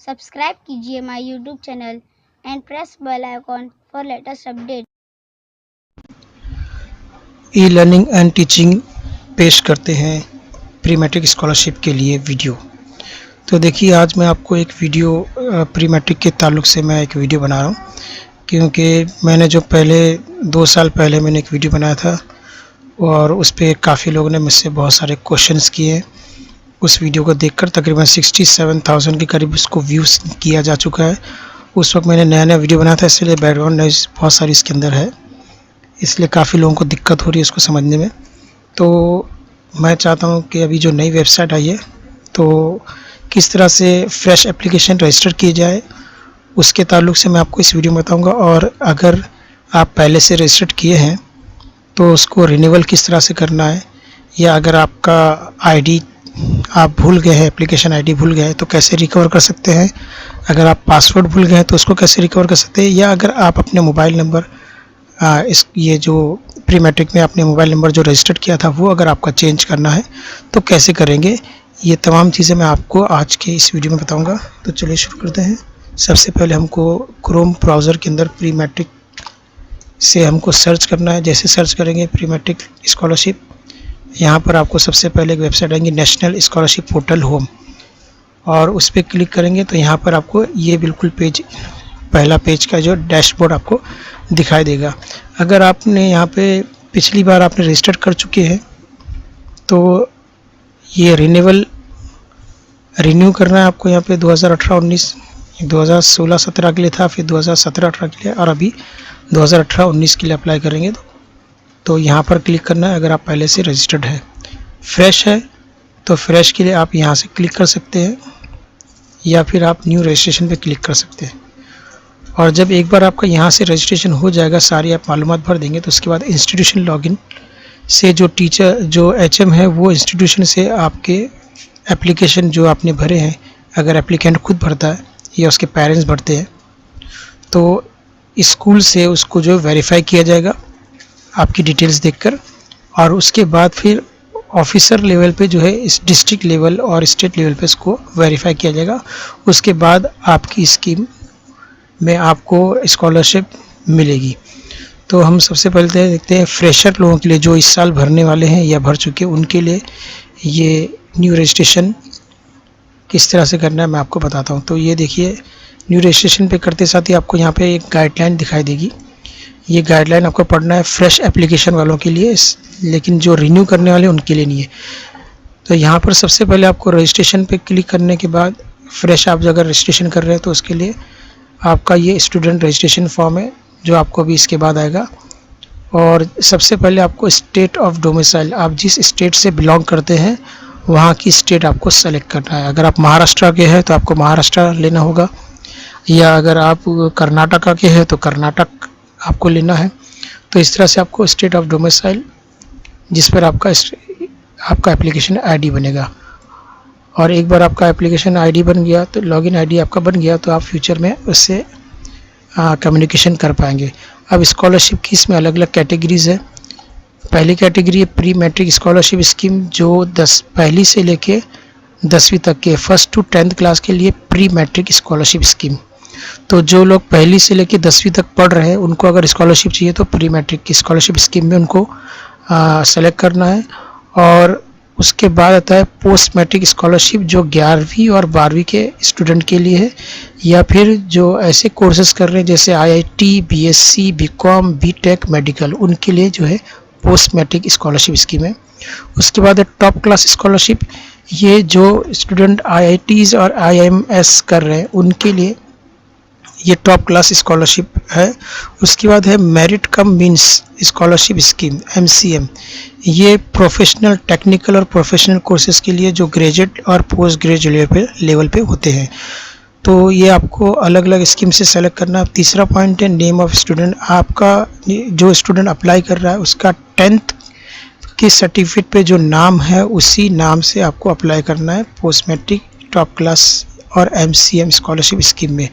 Subscribe कीजिए my YouTube channel and press bell icon for latest update. E learning and teaching पेश करते हैं pre matric scholarship के लिए वीडियो। तो देखिए, आज मैं आपको एक वीडियो प्री मैट्रिक के ताल्लुक से मैं एक वीडियो बना रहा हूँ, क्योंकि मैंने जो पहले 2 साल पहले मैंने एक वीडियो बनाया था और उस पर काफ़ी लोगों ने मुझसे बहुत सारे क्वेश्चंस किए। उस वीडियो को देखकर तकरीबन 67,000 के करीब उसको व्यूज़ किया जा चुका है। उस वक्त मैंने नया वीडियो बनाया था, इसलिए बैकग्राउंड नॉइज़ बहुत सारी इसके अंदर है, इसलिए काफ़ी लोगों को दिक्कत हो रही है इसको समझने में। तो मैं चाहता हूँ कि अभी जो नई वेबसाइट आई है, तो किस तरह से फ्रेश एप्लीकेशन रजिस्टर किए जाए, उसके ताल्लुक से मैं आपको इस वीडियो में बताऊँगा। और अगर आप पहले से रजिस्टर किए हैं तो उसको रिन्यूअल किस तरह से करना है, या अगर आपका आईडी आप भूल गए हैं, एप्लीकेशन आईडी भूल गए हैं, तो कैसे रिकवर कर सकते हैं। अगर आप पासवर्ड भूल गए हैं तो उसको कैसे रिकवर कर सकते हैं, या अगर आप अपने मोबाइल नंबर ये जो प्री मैट्रिक में आपने मोबाइल नंबर जो रजिस्टर्ड किया था वो अगर आपका चेंज करना है तो कैसे करेंगे, ये तमाम चीज़ें मैं आपको आज के इस वीडियो में बताऊंगा। तो चलिए शुरू करते हैं। सबसे पहले हमको क्रोम ब्राउज़र के अंदर प्री मैट्रिक से हमको सर्च करना है। जैसे सर्च करेंगे प्री मैट्रिक स्कॉलरशिप, यहाँ पर आपको सबसे पहले एक वेबसाइट आएंगी, नेशनल स्कॉलरशिप पोर्टल होम, और उस पर क्लिक करेंगे तो यहाँ पर आपको ये बिल्कुल पेज, पहला पेज का जो डैशबोर्ड आपको दिखाई देगा। अगर आपने यहाँ पे पिछली बार आपने रजिस्टर कर चुके हैं तो ये रिन्यू करना है आपको। यहाँ पे 2018-19, 2016-17 के लिए था, फिर 2017-18 के लिए, और अभी 2018-19 के लिए अप्लाई करेंगे तो यहाँ पर क्लिक करना है। अगर आप पहले से रजिस्टर्ड है, फ्रेश है तो फ्रेश के लिए आप यहाँ से क्लिक कर सकते हैं, या फिर आप न्यू रजिस्ट्रेशन पे क्लिक कर सकते हैं। और जब एक बार आपका यहाँ से रजिस्ट्रेशन हो जाएगा, सारी आप मालूमात भर देंगे, तो उसके बाद इंस्टीट्यूशन लॉगिन से जो टीचर जो एचएम है वो इंस्टीट्यूशन से आपके एप्लीकेशन जो आपने भरे हैं, अगर एप्लीकेंट खुद भरता है या उसके पेरेंट्स भरते हैं, तो स्कूल से उसको जो वेरीफाई किया जाएगा आपकी डिटेल्स देखकर, और उसके बाद फिर ऑफिसर लेवल पे जो है इस डिस्ट्रिक्ट लेवल और स्टेट लेवल पे इसको वेरीफाई किया जाएगा। उसके बाद आपकी स्कीम में आपको स्कॉलरशिप मिलेगी। तो हम सबसे पहले देखते हैं फ्रेशर लोगों के लिए, जो इस साल भरने वाले हैं या भर चुके हैं, उनके लिए ये न्यू रजिस्ट्रेशन किस तरह से करना है मैं आपको बताता हूँ। तो ये देखिए, न्यू रजिस्ट्रेशन पे करते साथ ही आपको यहाँ पे एक गाइडलाइन दिखाई देगी। ये गाइडलाइन आपको पढ़ना है फ्रेश एप्लीकेशन वालों के लिए, लेकिन जो रिन्यू करने वाले उनके लिए नहीं है। तो यहाँ पर सबसे पहले आपको रजिस्ट्रेशन पे क्लिक करने के बाद, फ्रेश आप अगर रजिस्ट्रेशन कर रहे हैं तो उसके लिए आपका ये स्टूडेंट रजिस्ट्रेशन फॉर्म है जो आपको भी इसके बाद आएगा। और सबसे पहले आपको स्टेट ऑफ डोमिसाइल, आप जिस स्टेट से बिलोंग करते हैं वहाँ की स्टेट आपको सेलेक्ट करना है। अगर आप महाराष्ट्र के हैं तो आपको महाराष्ट्र लेना होगा, या अगर आप कर्नाटका के हैं तो कर्नाटक आपको लेना है। तो इस तरह से आपको स्टेट ऑफ डोमिसाइल, जिस पर आपका एप्लीकेशन आईडी बनेगा, और एक बार आपका एप्लीकेशन आईडी बन गया, तो लॉगिन आईडी आपका बन गया, तो आप फ्यूचर में उससे कम्युनिकेशन कर पाएंगे। अब स्कॉलरशिप की इसमें अलग अलग कैटेगरीज़ है। पहली कैटेगरी है प्री मैट्रिक स्कॉलरशिप स्कीम, जो पहली से लेके 10वीं तक के, 1st to 10th क्लास के लिए प्री मैट्रिक स्कॉलरशिप स्कीम। तो जो लोग पहली से लेके 10वीं तक पढ़ रहे हैं, उनको अगर स्कॉलरशिप चाहिए तो प्री मैट्रिक की स्कॉलरशिप स्कीम में उनको सेलेक्ट करना है। और उसके बाद आता है पोस्ट मैट्रिक स्कॉलरशिप, जो 11वीं और 12वीं के स्टूडेंट के लिए है, या फिर जो ऐसे कोर्सेज कर रहे हैं जैसे IIT, BSc, BCom, BTech, medical, उनके लिए जो है पोस्ट मैट्रिक स्कॉलरशिप स्कीम है। उसके बाद है टॉप क्लास स्कॉलरशिप, ये जो स्टूडेंट IITs और IIMS कर रहे हैं उनके लिए ये टॉप क्लास स्कॉलरशिप है। उसके बाद है merit come means scholarship scheme, MCM, ये प्रोफेशनल, टेक्निकल और प्रोफेशनल कोर्सेज के लिए जो ग्रेजुएट और पोस्ट ग्रेजुएट लेवल पे होते हैं। तो ये आपको अलग अलग स्कीम से सेलेक्ट करना है। तीसरा पॉइंट है नेम ऑफ स्टूडेंट, आपका जो स्टूडेंट अप्लाई कर रहा है उसका 10th के सर्टिफिकेट पे जो नाम है उसी नाम से आपको अप्लाई करना है पोस्ट मैट्रिक, टॉप क्लास और MCM स्कॉलरशिप स्कीम में।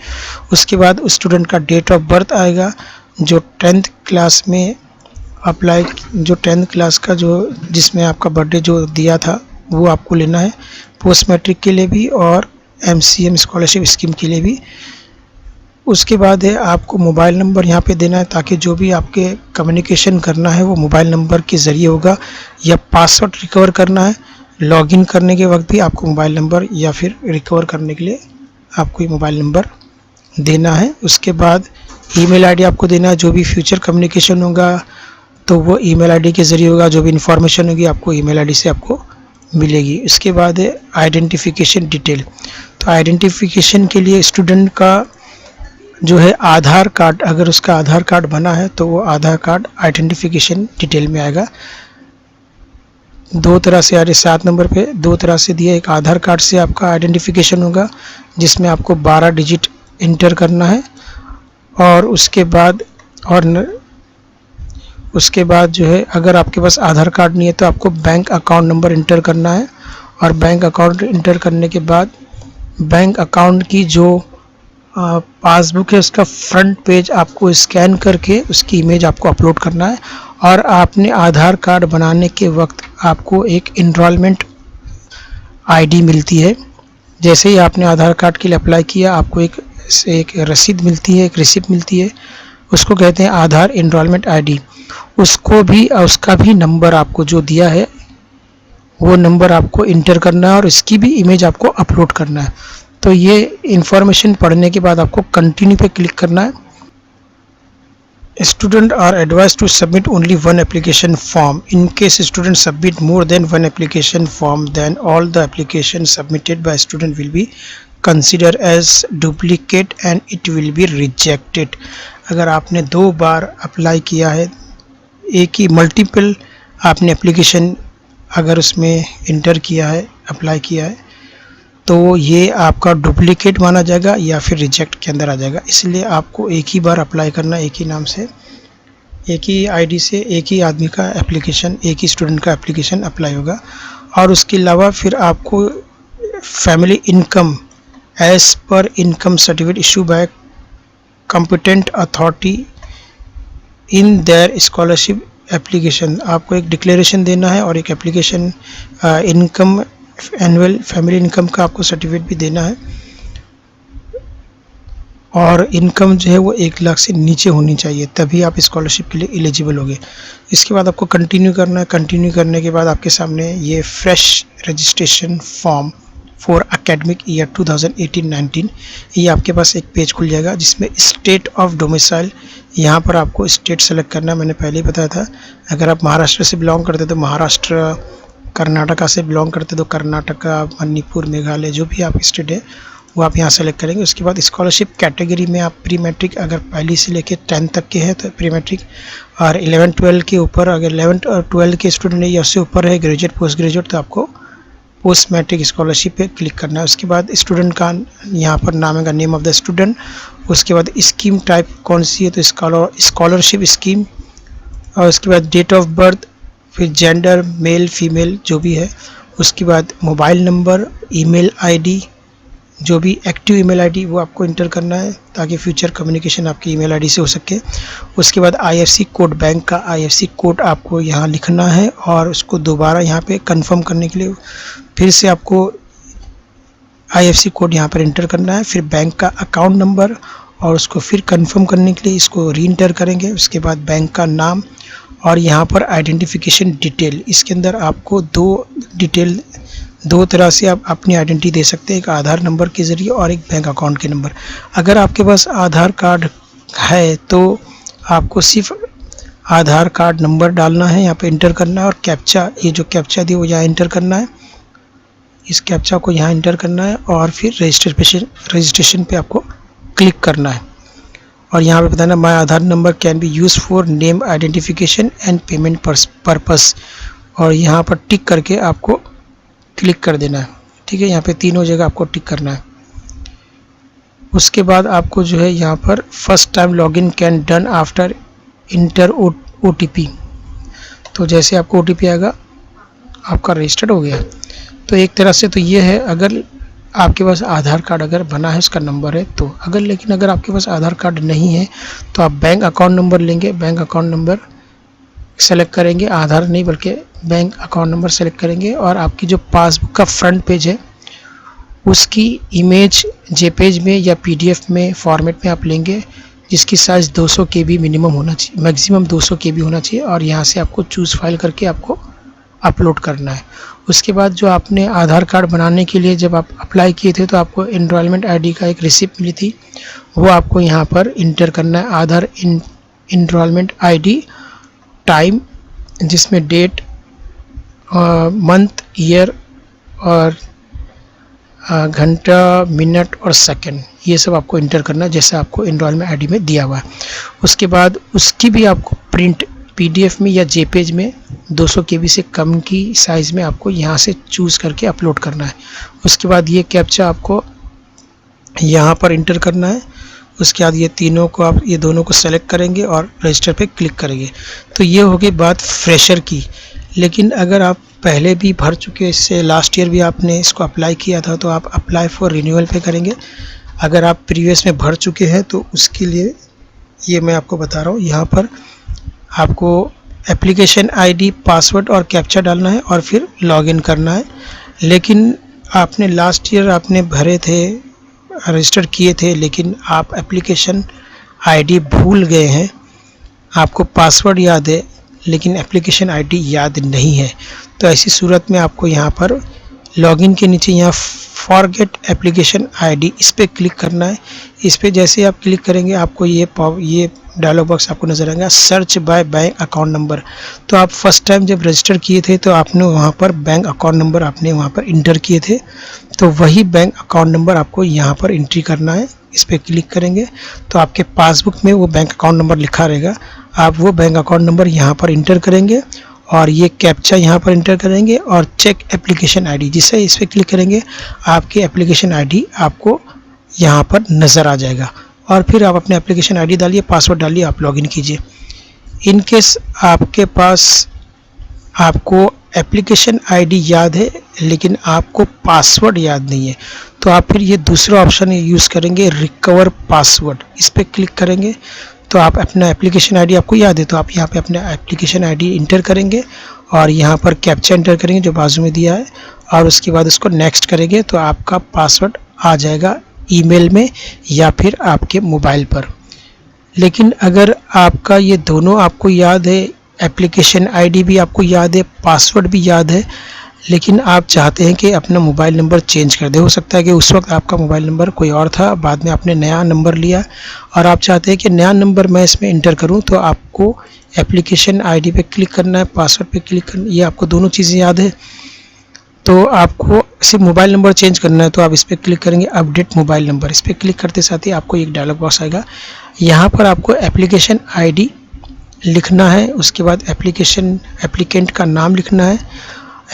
उसके बाद उस स्टूडेंट का डेट ऑफ बर्थ आएगा, जो 10th क्लास में अप्लाई, जो 10th क्लास का जो जिसमें आपका बर्थडे जो दिया था वो आपको लेना है, पोस्ट मैट्रिक के लिए भी और MCM स्कॉलरशिप स्कीम के लिए भी। उसके बाद है आपको मोबाइल नंबर यहाँ पे देना है, ताकि जो भी आपके कम्युनिकेशन करना है वो मोबाइल नंबर के ज़रिए होगा, या पासवर्ड रिकवर करना है लॉगिन करने के वक्त भी आपको मोबाइल नंबर, या फिर रिकवर करने के लिए आपको ये मोबाइल नंबर देना है। उसके बाद ईमेल आईडी आपको देना है, जो भी फ्यूचर कम्युनिकेशन होगा तो वो ईमेल आईडी के ज़रिए होगा, जो भी इन्फॉर्मेशन होगी आपको ईमेल आईडी से आपको मिलेगी। उसके बाद है आइडेंटिफिकेशन डिटेल। तो आइडेंटिफिकेशन के लिए स्टूडेंट का जो है आधार कार्ड, अगर उसका आधार कार्ड बना है तो वो आधार कार्ड आइडेंटिफिकेशन डिटेल में आएगा। दो तरह से आ रहे 7 नंबर पे दो तरह से दिया। एक आधार कार्ड से आपका आइडेंटिफिकेशन होगा जिसमें आपको 12 डिजिट इंटर करना है, और उसके बाद जो है अगर आपके पास आधार कार्ड नहीं है तो आपको बैंक अकाउंट नंबर इंटर करना है, और बैंक अकाउंट इंटर करने के बाद बैंक अकाउंट की जो पासबुक है उसका फ्रंट पेज आपको स्कैन करके उसकी इमेज आपको अपलोड करना है। और आपने आधार कार्ड बनाने के वक्त आपको एक इनरोलमेंट आईडी मिलती है। जैसे ही आपने आधार कार्ड के लिए अप्लाई किया आपको एक रसीद मिलती है, एक रिसिप्ट मिलती है, उसको कहते हैं आधार इनरोलमेंट आईडी। उसका भी नंबर आपको जो दिया है वो नंबर आपको इंटर करना है, और इसकी भी इमेज आपको अपलोड करना है। तो ये इन्फॉर्मेशन पढ़ने के बाद आपको कंटिन्यू पे क्लिक करना है। Students are advised to submit only one application form. In case students submit more than one application form, then all the applications submitted by student will be considered as duplicate and it will be rejected. अगर आपने 2 बार apply किया है, एक ही multiple आपने application अगर उसमें inter किया है, अप्लाई किया है, तो ये आपका डुप्लीकेट माना जाएगा या फिर रिजेक्ट के अंदर आ जाएगा। इसलिए आपको एक ही बार अप्लाई करना, एक ही नाम से, एक ही आईडी से एक ही आदमी का एप्लीकेशन, एक ही स्टूडेंट का एप्लीकेशन अप्लाई होगा। और उसके अलावा फिर आपको family income as per income certificate issue by competent authority in their scholarship application, आपको एक डिक्लेरेशन देना है और एक application income annual family income का आपको सर्टिफिकेट भी देना है, और इनकम जो है वो 1 लाख से नीचे होनी चाहिए, तभी आप स्कॉलरशिप के लिए एलिजिबल होगे। इसके बाद आपको कंटिन्यू करना है। कंटिन्यू करने के बाद आपके सामने ये fresh registration form for academic year 2018-19 ये आपके पास एक पेज खुल जाएगा, जिसमें स्टेट ऑफ डोमिसाइल, यहाँ पर आपको स्टेट सेलेक्ट करना है। मैंने पहले ही बताया था, अगर आप महाराष्ट्र से बिलोंग करते तो महाराष्ट्र, कर्नाटका से बिलोंग करते तो कर्नाटका, मणिपुर, मेघालय, जो भी आप स्टेट है वो आप यहाँ सेलेक्ट करेंगे। उसके बाद स्कॉलरशिप कैटेगरी में आप प्री मैट्रिक, अगर पहली से लेकर 10th तक के हैं तो प्री मैट्रिक, और 11-12 के ऊपर, अगर 11 और 12 के स्टूडेंट है या उससे ऊपर है, ग्रेजुएट पोस्ट ग्रेजुएट, तो आपको पोस्ट मैट्रिक स्कॉलरशिप पे क्लिक करना है। उसके बाद स्टूडेंट का यहाँ पर नाम है, नेम ऑफ द स्टूडेंट। उसके बाद स्कीम टाइप कौन सी है, तो स्कॉलरशिप स्कीम, और उसके बाद डेट ऑफ बर्थ, फिर जेंडर मेल फीमेल जो भी है, उसके बाद मोबाइल नंबर, ईमेल आईडी, जो भी एक्टिव ईमेल आईडी वो आपको इंटर करना है ताकि फ्यूचर कम्युनिकेशन आपकी ईमेल आईडी से हो सके। उसके बाद IFSC कोड, बैंक का IFSC कोड आपको यहाँ लिखना है, और उसको दोबारा यहाँ पे कंफर्म करने के लिए फिर से आपको IFSC कोड यहाँ पर इंटर करना है। फिर बैंक का अकाउंट नंबर, और उसको फिर कंफर्म करने के लिए इसको री इंटर करेंगे। उसके बाद बैंक का नाम, और यहाँ पर आइडेंटिफिकेशन डिटेल। इसके अंदर आपको दो तरह से आप अपनी आइडेंटिटी दे सकते हैं, एक आधार नंबर के ज़रिए और एक बैंक अकाउंट के नंबर। अगर आपके पास आधार कार्ड है तो आपको सिर्फ आधार कार्ड नंबर डालना है, यहाँ पे इंटर करना है, और कैप्चा, ये जो कैप्चा दी वो यहाँ इंटर करना है, इस कैप्चा को यहाँ इंटर करना है, और फिर रजिस्ट्रेशन पे आपको क्लिक करना है। और यहाँ पे बताना my Aadhaar number can be use for name identification and payment purpose, और यहाँ पर टिक करके आपको क्लिक कर देना है। ठीक है, यहाँ पे तीनों जगह आपको टिक करना है। उसके बाद आपको जो है यहाँ पर first time login can done after inter OTP, तो जैसे आपको OTP आएगा आपका रजिस्टर्ड हो गया। तो एक तरह से तो ये है, अगर आपके पास आधार कार्ड अगर बना है, उसका नंबर है तो, लेकिन अगर आपके पास आधार कार्ड नहीं है तो आप बैंक अकाउंट नंबर लेंगे, बैंक अकाउंट नंबर सेलेक्ट करेंगे, आधार नहीं बल्कि बैंक अकाउंट नंबर सेलेक्ट करेंगे, और आपकी जो पासबुक का फ्रंट पेज है उसकी इमेज जेपेज में या पीडीएफ में फॉर्मेट में आप लेंगे, जिसकी साइज़ 200 KB मिनिमम होना चाहिए, मैक्सिमम 200 KB होना चाहिए, और यहाँ से आपको चूज़ फाइल करके आपको अपलोड करना है। उसके बाद जो आपने आधार कार्ड बनाने के लिए जब आप अप्लाई किए थे तो आपको एनरोलमेंट आईडी का एक रिसिप्ट मिली थी, वो आपको यहाँ पर इंटर करना है। आधार एनरोलमेंट आईडी, टाइम जिसमें डेट, मंथ, ईयर और घंटा, मिनट और सेकंड, ये सब आपको इंटर करना है जैसा आपको एनरोलमेंट आईडी में दिया हुआ है। उसके बाद उसकी भी आपको प्रिंट पीडीएफ में या जेपेज में 200 KB से कम की साइज़ में आपको यहाँ से चूज़ करके अपलोड करना है। उसके बाद ये कैप्चा आपको यहाँ पर इंटर करना है। उसके बाद ये तीनों को आप ये दोनों को सेलेक्ट करेंगे और रजिस्टर पे क्लिक करेंगे। तो ये हो गई बात फ्रेशर की। लेकिन अगर आप पहले भी भर चुके, इससे लास्ट ईयर भी आपने इसको अप्लाई किया था, तो आप अप्लाई फॉर रिन्यूअल पे करेंगे। अगर आप प्रीवियस में भर चुके हैं तो उसके लिए ये मैं आपको बता रहा हूँ, यहाँ पर आपको एप्लीकेशन आईडी, पासवर्ड और कैप्चा डालना है और फिर लॉगिन करना है। लेकिन आपने लास्ट ईयर आपने भरे थे, रजिस्टर किए थे, लेकिन आप एप्लीकेशन आईडी भूल गए हैं, आपको पासवर्ड याद है लेकिन एप्लीकेशन आईडी याद नहीं है, तो ऐसी सूरत में आपको यहाँ पर लॉगिन के नीचे यहाँ फॉरगेट एप्लीकेशन आईडी, इस पर क्लिक करना है। इस पर जैसे आप क्लिक करेंगे आपको ये डायलॉग बॉक्स आपको नजर आएगा, search by bank account number. तो आप फर्स्ट टाइम जब रजिस्टर किए थे तो आपने वहाँ पर बैंक अकाउंट नंबर आपने वहाँ पर इंटर किए थे, तो वही बैंक अकाउंट नंबर आपको यहाँ पर एंट्री करना है। इस पर क्लिक करेंगे तो आपके पासबुक में वो बैंक अकाउंट नंबर लिखा रहेगा, आप वो बैंक अकाउंट नंबर यहाँ पर इंटर करेंगे और ये कैप्चा यहाँ पर इंटर करेंगे और चेक एप्लीकेशन आईडी, जिससे इस पर क्लिक करेंगे आपकी एप्लीकेशन आईडी आपको यहाँ पर नज़र आ जाएगा। और फिर आप अपने एप्लीकेशन आईडी डालिए, पासवर्ड डालिए, आप लॉगिन कीजिए। इन केस आपके पास आपको एप्लीकेशन आईडी याद है लेकिन आपको पासवर्ड याद नहीं है, तो आप फिर ये दूसरा ऑप्शन यूज़ करेंगे, रिकवर पासवर्ड। इस पर क्लिक करेंगे तो आप अपना एप्लीकेशन आईडी आपको याद है, तो आप यहाँ पे अपना एप्लीकेशन आईडी इंटर करेंगे और यहाँ पर कैप्चा इंटर करेंगे जो बाजू में दिया है, और उसके बाद उसको नेक्स्ट करेंगे तो आपका पासवर्ड आ जाएगा ईमेल में या फिर आपके मोबाइल पर। लेकिन अगर आपका ये दोनों आपको याद है, एप्लीकेशन आईडी भी आपको याद है, पासवर्ड भी याद है, लेकिन आप चाहते हैं कि अपना मोबाइल नंबर चेंज कर दे, हो सकता है कि उस वक्त आपका मोबाइल नंबर कोई और था, बाद में आपने नया नंबर लिया और आप चाहते हैं कि नया नंबर मैं इसमें इंटर करूं, तो आपको एप्लीकेशन आईडी पे क्लिक करना है, पासवर्ड पे क्लिक करना, ये आपको दोनों चीज़ें याद है। तो आपको सिर्फ मोबाइल नंबर चेंज करना है, तो आप इस पर क्लिक करेंगे अपडेट मोबाइल नंबर। इस पर क्लिक करते साथ ही आपको एक डायलॉग बॉक्स आएगा, यहाँ पर आपको एप्लीकेशन आईडी लिखना है, उसके बाद एप्लीकेंट का नाम लिखना है,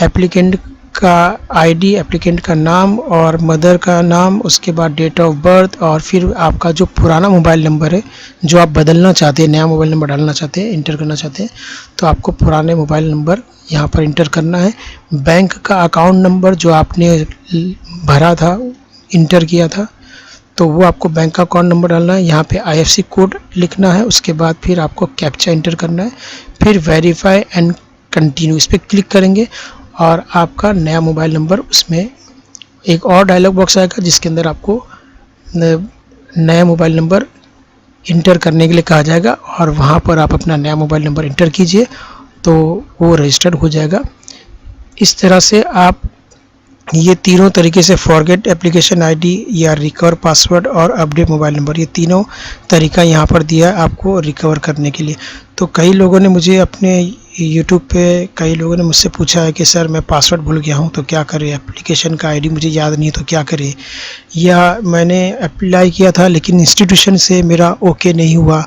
एप्लीकेंट का आईडी, एप्लीकेंट का नाम और मदर का नाम, उसके बाद डेट ऑफ बर्थ, और फिर आपका जो पुराना मोबाइल नंबर है जो आप बदलना चाहते हैं, नया मोबाइल नंबर डालना चाहते हैं, इंटर करना चाहते हैं, तो आपको पुराने मोबाइल नंबर यहाँ पर इंटर करना है। बैंक का अकाउंट नंबर जो आपने भरा था, इंटर किया था, तो वो आपको बैंक का अकाउंट नंबर डालना है, यहाँ पे IFSC कोड लिखना है, उसके बाद फिर आपको कैप्चा इंटर करना है, फिर वेरीफाई एंड कंटिन्यू, इस पर क्लिक करेंगे और आपका नया मोबाइल नंबर, उसमें एक और डायलॉग बॉक्स आएगा जिसके अंदर आपको नया मोबाइल नंबर इंटर करने के लिए कहा जाएगा और वहाँ पर आप अपना नया मोबाइल नंबर इंटर कीजिए तो वो रजिस्टर्ड हो जाएगा। इस तरह से आप ये तीनों तरीके से फॉरगेट एप्लीकेशन आईडी या रिकवर पासवर्ड और अपडेट मोबाइल नंबर, ये तीनों तरीका यहाँ पर दिया है आपको रिकवर करने के लिए। तो कई लोगों ने मुझे अपने यूट्यूब पे कई लोगों ने मुझसे पूछा है कि सर मैं पासवर्ड भूल गया हूँ तो क्या करें, एप्लीकेशन का आईडी मुझे याद नहीं तो क्या करें, या मैंने अप्लाई किया था लेकिन इंस्टीट्यूशन से मेरा ओके नहीं हुआ,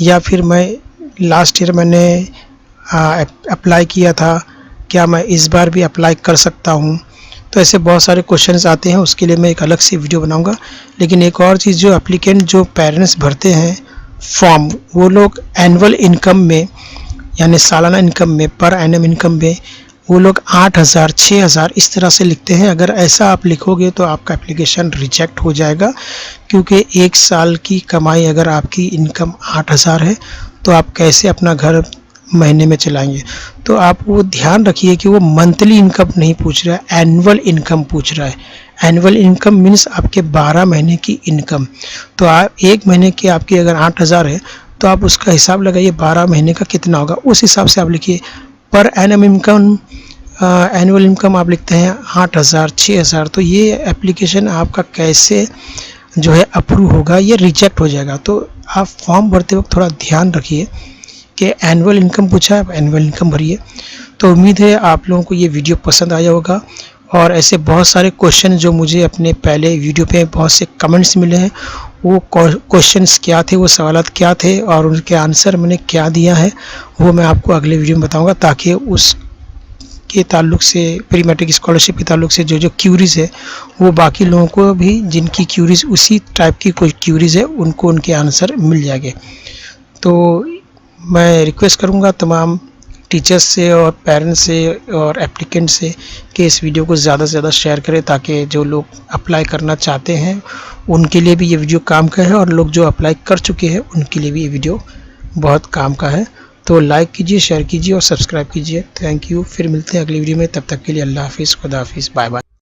या फिर मैं लास्ट ईयर मैंने अप्लाई किया था, क्या मैं इस बार भी अप्लाई कर सकता हूँ। तो ऐसे बहुत सारे क्वेश्चंस आते हैं, उसके लिए मैं एक अलग से वीडियो बनाऊंगा। लेकिन एक और चीज़, जो एप्लीकेंट जो पेरेंट्स भरते हैं फॉर्म, वो लोग एनुअल इनकम में यानी सालाना इनकम में, पर एनम इनकम में वो लोग 8,000 6,000 इस तरह से लिखते हैं। अगर ऐसा आप लिखोगे तो आपका एप्लीकेशन रिजेक्ट हो जाएगा, क्योंकि एक साल की कमाई अगर आपकी इनकम 8,000 है तो आप कैसे अपना घर महीने में चलाएंगे। तो आप वो ध्यान रखिए कि वो मंथली इनकम नहीं पूछ रहा है, एनुअल इनकम पूछ रहा है। एनुअल इनकम मीन्स आपके 12 महीने की इनकम। तो आप 1 महीने की आपकी अगर 8,000 है तो आप उसका हिसाब लगाइए 12 महीने का कितना होगा, उस हिसाब से आप लिखिए। Per annum income annual income आप लिखते हैं 8,000 6,000, तो ये एप्लीकेशन आपका कैसे जो है अप्रूव होगा, ये रिजेक्ट हो जाएगा। तो आप फॉर्म भरते वक्त थोड़ा ध्यान रखिए कि एनुअल इनकम पूछा है, आप एनुअल इनकम भरिए। तो उम्मीद है आप लोगों को ये वीडियो पसंद आया होगा, और ऐसे बहुत सारे क्वेश्चन जो मुझे अपने पहले वीडियो पे बहुत से कमेंट्स मिले हैं, वो क्वेश्चंस क्या थे, वो सवालात क्या थे और उनके आंसर मैंने क्या दिया है, वो मैं आपको अगले वीडियो में बताऊंगा, ताकि उस के ताल्लुक से, प्री मैट्रिक स्कॉलरशिप के ताल्लुक से जो क्यूरीज़ है वो बाकी लोगों को भी, जिनकी क्यूरीज़ उसी टाइप की कोई क्यूरीज़ है, उनको उनके आंसर मिल जाएंगे। तो मैं रिक्वेस्ट करूँगा तमाम टीचर्स से और पेरेंट्स से और एप्लीकेंट से कि इस वीडियो को ज़्यादा से ज़्यादा शेयर करें, ताकि जो लोग अप्लाई करना चाहते हैं उनके लिए भी ये वीडियो काम का है, और लोग जो अप्लाई कर चुके हैं उनके लिए भी ये वीडियो बहुत काम का है। तो लाइक कीजिए, शेयर कीजिए और सब्सक्राइब कीजिए। Thank you. फिर मिलते हैं अगली वीडियो में, तब तक के लिए अल्लाह हाफिज़, खुदा हाफिज़, बाय बाय।